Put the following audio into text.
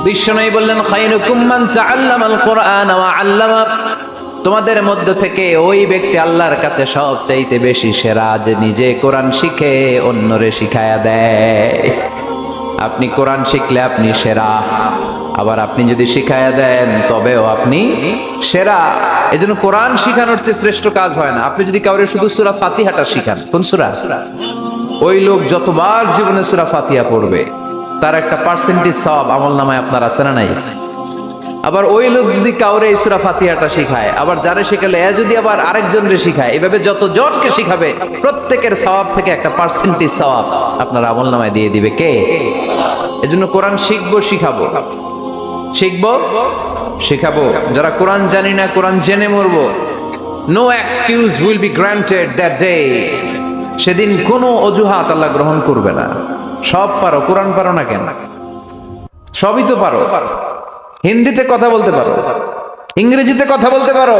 বিশ্বনবী বললেন, খায়রুকুম মান তাআল্লামাল কুরআন ওয়া আল্লামা। তোমাদের মধ্য থেকে ওই ব্যক্তি আল্লাহর কাছে সবচাইতে বেশি সেরা, যে নিজে কোরআন শিখে অন্যরে শিখায়া দেয়। আপনি কোরআন শিখলে আপনি সেরা, আবার আপনি যদি শিখায়া দেন তবেও আপনি সেরা। এজন্য কোরআন শিখানোর চেয়ে শ্রেষ্ঠ কাজ হয় না। আপনি যদি কাউরে শুধু সূরা ফাতিহাটা শিখান, কোন সূরা, ওই লোক যতবার জীবনে সূরা ফাতিহা পড়বে তার একটা পার্সেন্টেজ সওয়াব আমলনামায় আপনার আছে না নাই? আবার ওই লোক যদি কাউরে এই সূরা ফাতিহাটা শিখায়, আবার যারে শিখালে এ যদি আবার আরেকজনরে শিখায়, এভাবে যতজনকে শিখাবে প্রত্যেকের সওয়াব থেকে একটা পার্সেন্টেজ সওয়াব আপনার আমলনামায় দিয়ে দিবে কে? এজন্য কোরআন শিখবো, শিখাবো, শিখবো, শিখাবো। যারা কোরআন জানি না, কোরআন জেনে মরবো। No excuse will be granted that day. সেদিন কোনো অজুহাত আল্লাহ গ্রহণ করবে না। সব পারো, কোরআন পারো না কেন? সবই তো পারো। হিন্দিতে কথা বলতে পারো, ইংরেজিতে কথা বলতে পারো,